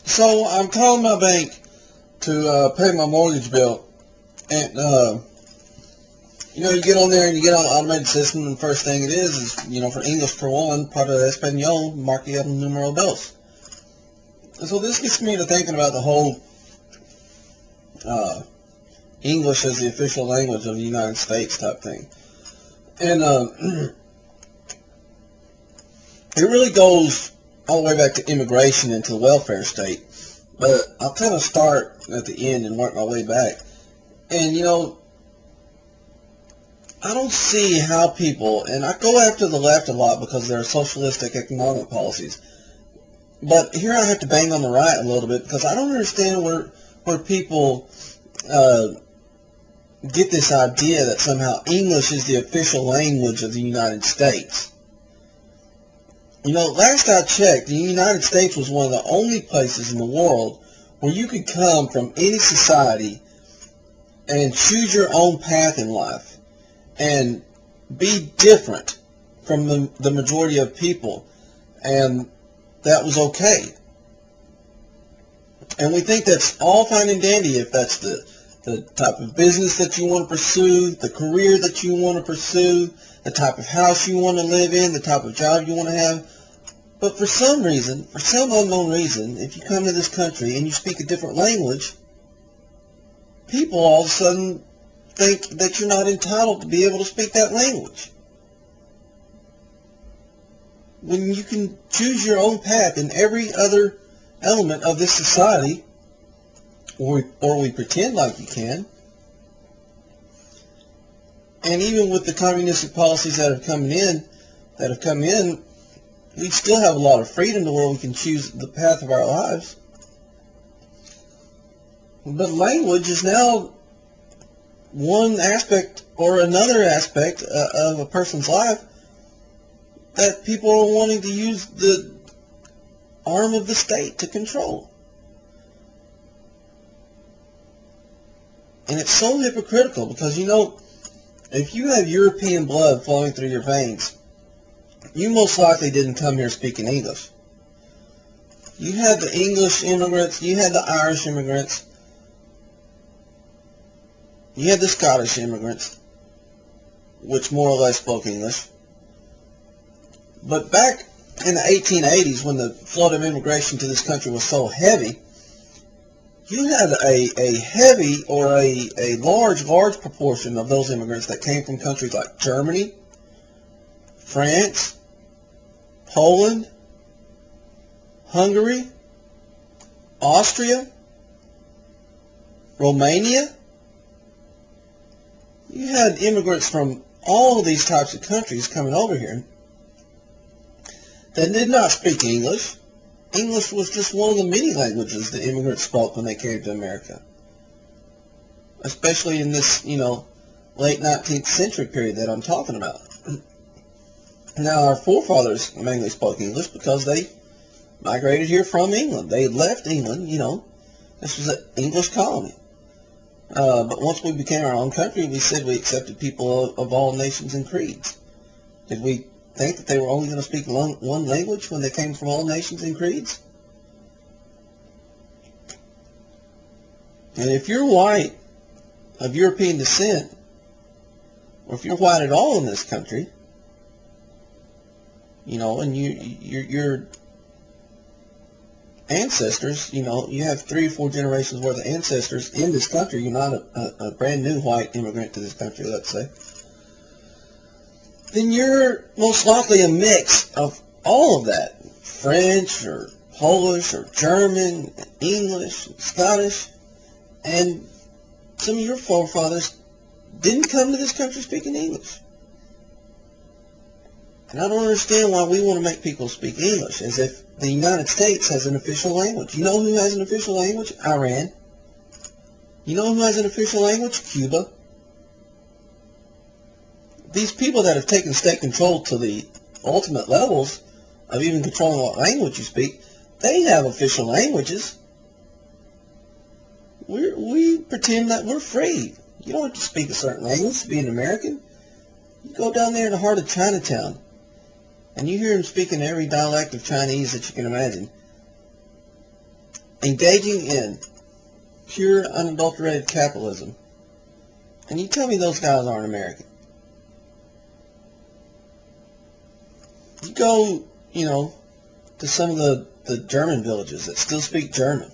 So I'm calling my bank to pay my mortgage bill, and you get on there and you get on the automated system, and the first thing it is for English for one, para español, marque el número dos. And so this gets me to thinking about the whole English as the official language of the United States type thing, and it really goes all the way back to immigration into the welfare state. But I'll kind of start at the end and work my way back. And, I don't see how people, and I go after the left a lot because of their socialistic economic policies, but here I have to bang on the right a little bit because I don't understand where people get this idea that somehow English is the official language of the United States. Last I checked, the United States was one of the only places in the world where you could come from any society and choose your own path in life and be different from the majority of people, and that was okay. And we think that's all fine and dandy if that's the type of business that you want to pursue, the career that you want to pursue, the type of house you want to live in, the type of job you want to have. But for some reason, for some unknown reason, if you come to this country and you speak a different language, people all of a sudden think that you're not entitled to be able to speak that language. When you can choose your own path in every other element of this society, or we pretend like you can. And even with the communistic policies that have come in, we still have a lot of freedom to where we can choose the path of our lives. But language is now one aspect or another aspect of a person's life that people are wanting to use the arm of the state to control. And it's so hypocritical because, if you have European blood flowing through your veins, you most likely didn't come here speaking English. You had the English immigrants, you had the Irish immigrants, you had the Scottish immigrants, which more or less spoke English. But back in the 1880s, when the flood of immigration to this country was so heavy, you had a heavy or a large proportion of those immigrants that came from countries like Germany, France, Poland, Hungary, Austria, Romania. You had immigrants from all of these types of countries coming over here that did not speak English. English was just one of the many languages that immigrants spoke when they came to America. Especially in this, late 19th century period that I'm talking about. Now, our forefathers mainly spoke English because they migrated here from England. They left England, this was an English colony. But once we became our own country, we said we accepted people of all nations and creeds. Did we think that they were only going to speak one language when they came from all nations and creeds? And if you're white, of European descent, or if you're white at all in this country, and your ancestors, you have 3 or 4 generations worth of ancestors in this country. You're not a brand new white immigrant to this country, let's say. Then you're most likely a mix of all of that. French or Polish or German, English, Scottish, and some of your forefathers didn't come to this country speaking English. And I don't understand why we want to make people speak English as if the United States has an official language. You know who has an official language? Iran. You know who has an official language? Cuba. These people that have taken state control to the ultimate levels of even controlling what language you speak, they have official languages. We pretend that we're free. You don't have to speak a certain language to be an American. You go down there in the heart of Chinatown, and you hear them speaking every dialect of Chinese that you can imagine. engaging in pure, unadulterated capitalism, and you tell me those guys aren't American. You go, to some of the German villages that still speak German,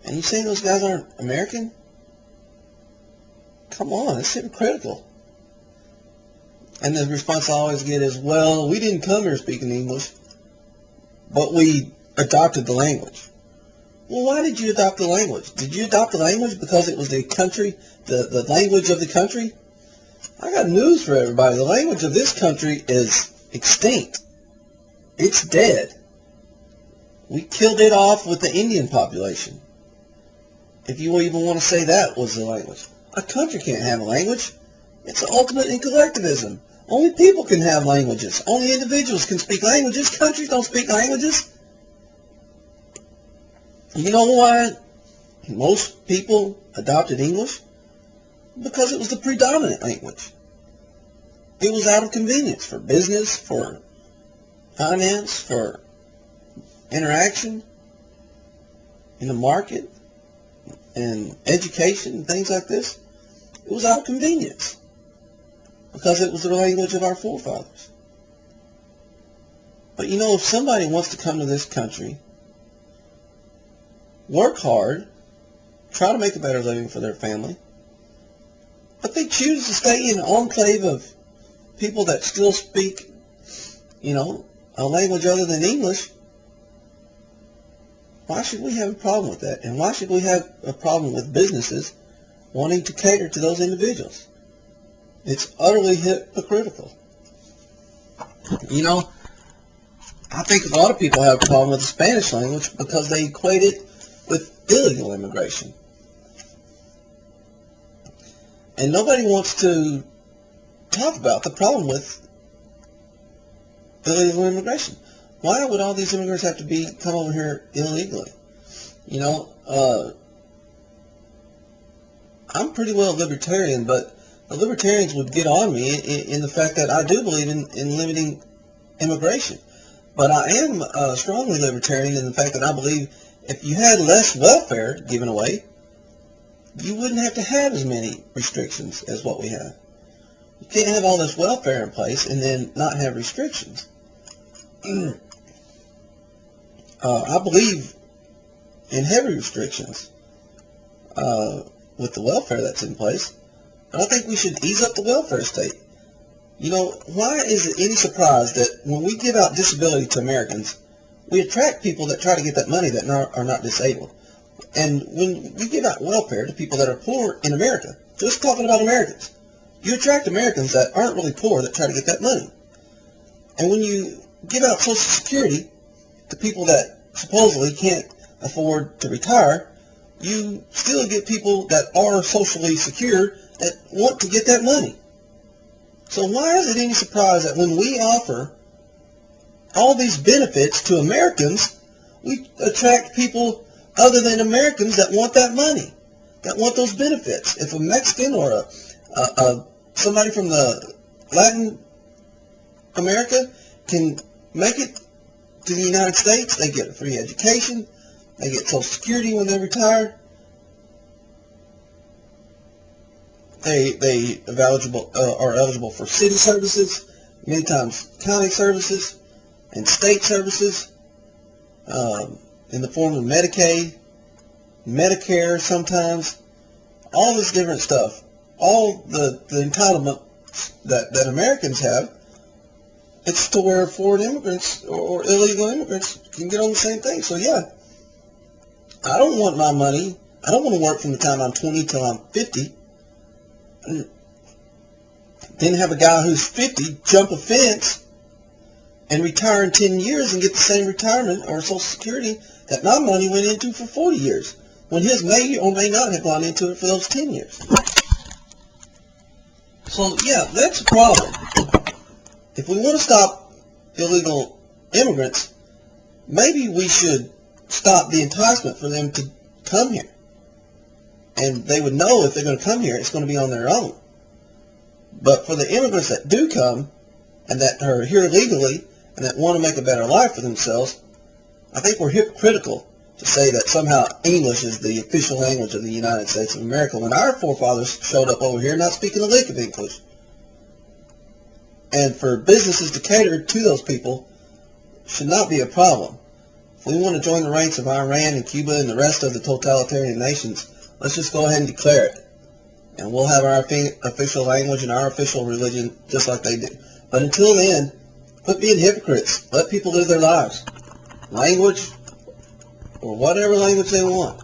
and you say those guys aren't American? Come on, it's hypocritical. And the response I always get is, well, we didn't come here speaking English, but we adopted the language. Well, why did you adopt the language? Did you adopt the language because it was the country, the language of the country? I got news for everybody. The language of this country is extinct. It's dead. We killed it off with the Indian population. If you even want to say that was the language. A country can't have a language. It's the ultimate in collectivism. Only people can have languages. Only individuals can speak languages. Countries don't speak languages. You know why most people adopted English? Because it was the predominant language. It was out of convenience for business, for finance, for interaction in the market, and education, and things like this. It was out of convenience because it was the language of our forefathers. But if somebody wants to come to this country, work hard, try to make a better living for their family, but they choose to stay in an enclave of people that still speak, a language other than English, why should we have a problem with that? And why should we have a problem with businesses wanting to cater to those individuals? It's utterly hypocritical. I think a lot of people have a problem with the Spanish language because they equate it with illegal immigration. And nobody wants to talk about the problem with illegal immigration. Why would all these immigrants have to come over here illegally? I'm pretty well libertarian, but the libertarians would get on me in the fact that I do believe in limiting immigration. But I am strongly libertarian in the fact that I believe if you had less welfare given away, you wouldn't have to have as many restrictions as what we have. You can't have all this welfare in place and then not have restrictions. I believe in heavy restrictions with the welfare that's in place. And I think we should ease up the welfare state. Why is it any surprise that when we give out disability to Americans, we attract people that try to get that money that are not disabled? And when we give out welfare to people that are poor in America, just talking about Americans, you attract Americans that aren't really poor that try to get that money. And when you give out Social Security to people that supposedly can't afford to retire, you still get people that are socially secure that want to get that money. So why is it any surprise that when we offer all these benefits to Americans, we attract people other than Americans that want that money, that want those benefits? If a Mexican or somebody from the Latin America can make it to the United States, they get a free education, they get Social Security when they retire, they are eligible for city services, many times county services, and state services, in the form of Medicaid, Medicare sometimes, all this different stuff, all the entitlement that Americans have. It's to where foreign immigrants or illegal immigrants can get on the same thing. So yeah, I don't want my money. I don't want to work from the time I'm 20 till I'm 50. Then have a guy who's 50 jump a fence and retire in 10 years and get the same retirement or Social Security that my money went into for 40 years, when his may or may not have gone into it for those 10 years. So yeah, that's a problem. If we want to stop illegal immigrants, maybe we should stop the enticement for them to come here. And they would know if they're going to come here, it's going to be on their own. But for the immigrants that do come, and that are here legally, and that want to make a better life for themselves, I think we're hypocritical to say that somehow English is the official language of the United States of America when our forefathers showed up over here not speaking a lick of English. And for businesses to cater to those people should not be a problem. If we want to join the ranks of Iran and Cuba and the rest of the totalitarian nations, let's just go ahead and declare it. And we'll have our official language and our official religion just like they do. But until then, quit being hypocrites. Let people live their lives. Language, or whatever language they want.